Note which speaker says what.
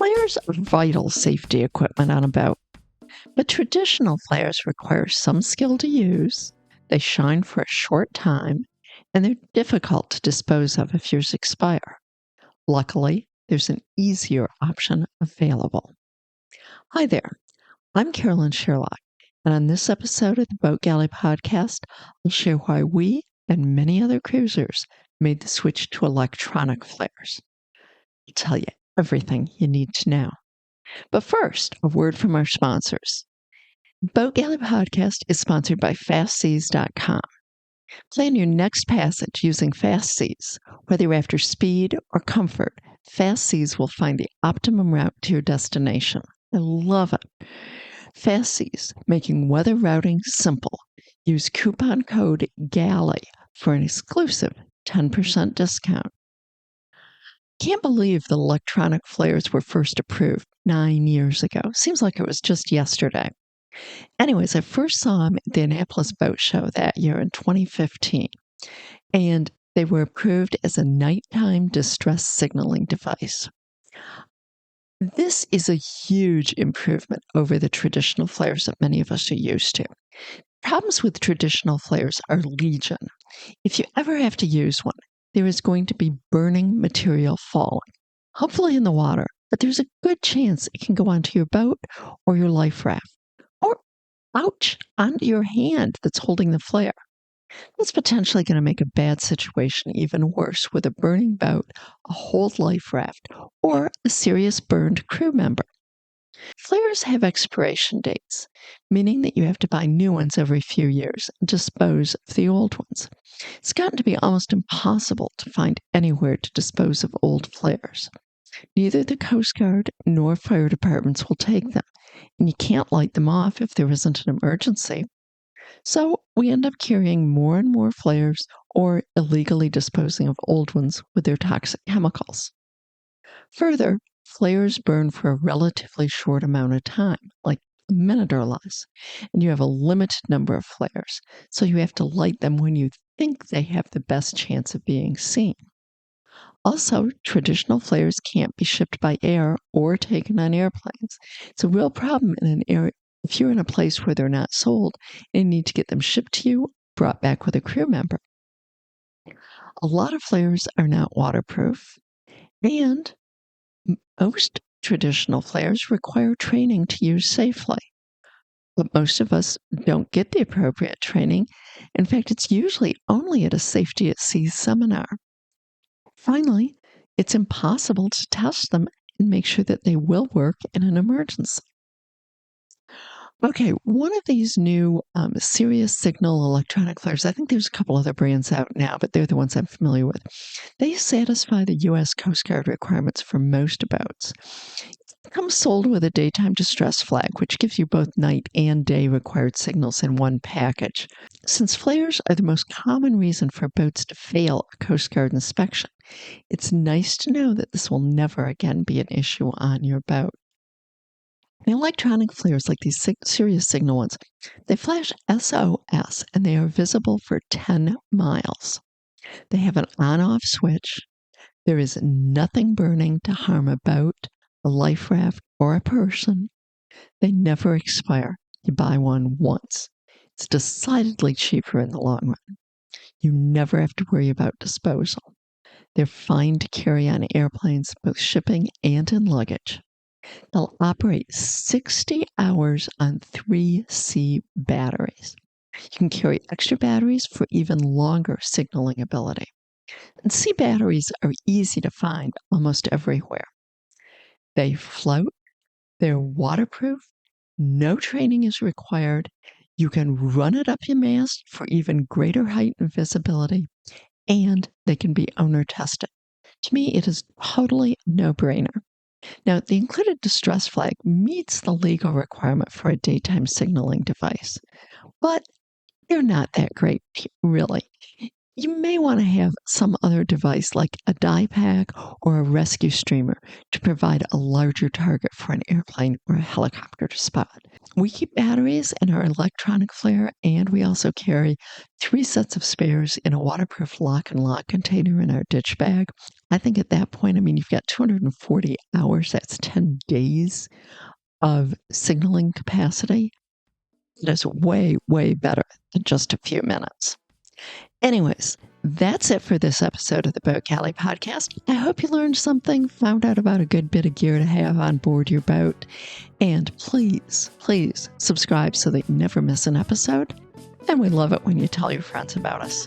Speaker 1: Flares are vital safety equipment on a boat, but traditional flares require some skill to use, they shine for a short time, and they're difficult to dispose of if yours expire. Luckily, there's an easier option available. Hi there, I'm Carolyn Sherlock, and on this episode of the Boat Galley Podcast, I'll share why we and many other cruisers made the switch to electronic flares. I'll tell you everything you need to know. But first, a word from our sponsors. Boat Galley Podcast is sponsored by FastSeas.com. Plan your next passage using FastSeas. Whether you're after speed or comfort, FastSeas will find the optimum route to your destination. I love it. FastSeas, making weather routing simple. Use coupon code GALLEY for an exclusive 10% discount. Can't believe the electronic flares were first approved 9 years ago. Seems like it was just yesterday. Anyways, I first saw them at the Annapolis Boat Show that year in 2015, and they were approved as a nighttime distress signaling device. This is a huge improvement over the traditional flares that many of us are used to. Problems with traditional flares are legion. If you ever have to use one, there is going to be burning material falling, hopefully in the water, but there's a good chance it can go onto your boat or your life raft, or ouch, onto your hand that's holding the flare. That's potentially going to make a bad situation even worse with a burning boat, a whole life raft, or a serious burned crew member. Flares have expiration dates, meaning that you have to buy new ones every few years and dispose of the old ones. It's gotten to be almost impossible to find anywhere to dispose of old flares. Neither the Coast Guard nor fire departments will take them, and you can't light them off if there isn't an emergency. So we end up carrying more and more flares or illegally disposing of old ones with their toxic chemicals. Further, flares burn for a relatively short amount of time, like a minute or less, and you have a limited number of flares, so you have to light them when you think they have the best chance of being seen. Also, traditional flares can't be shipped by air or taken on airplanes. It's a real problem in an area. If you're in a place where they're not sold and you need to get them shipped to you, brought back with a crew member. A lot of flares are not waterproof, and most traditional flares require training to use safely. But most of us don't get the appropriate training. In fact, it's usually only at a Safety at Sea seminar. Finally, it's impossible to test them and make sure that they will work in an emergency. Okay, one of these new Sirius Signal electronic flares, I think there's a couple other brands out now, but they're the ones I'm familiar with. They satisfy the U.S. Coast Guard requirements for most boats. It comes sold with a daytime distress flag, which gives you both night and day required signals in one package. Since flares are the most common reason for boats to fail a Coast Guard inspection, it's nice to know that this will never again be an issue on your boat. The electronic flares, like these Sirius Signal ones, they flash SOS and they are visible for 10 miles. They have an on-off switch. There is nothing burning to harm a boat, a life raft, or a person. They never expire. You buy one once. It's decidedly cheaper in the long run. You never have to worry about disposal. They're fine to carry on airplanes, both shipping and in luggage. They'll operate 60 hours on 3C batteries. You can carry extra batteries for even longer signaling ability. And C batteries are easy to find almost everywhere. They float, they're waterproof, no training is required, you can run it up your mast for even greater height and visibility, and they can be owner tested. To me, it is totally a no-brainer. Now, the included distress flag meets the legal requirement for a daytime signaling device, but they're not that great, really. You may want to have some other device like a dye pack or a rescue streamer to provide a larger target for an airplane or a helicopter to spot. We keep batteries in our electronic flare, and we also carry 3 sets of spares in a waterproof lock and lock container in our ditch bag. I think at that point, you've got 240 hours. That's 10 days of signaling capacity. It is way, way better than just a few minutes. Anyways, that's it for this episode of the Boat Galley Podcast. I hope you learned something, found out about a good bit of gear to have on board your boat. And please, please subscribe so that you never miss an episode. And we love it when you tell your friends about us.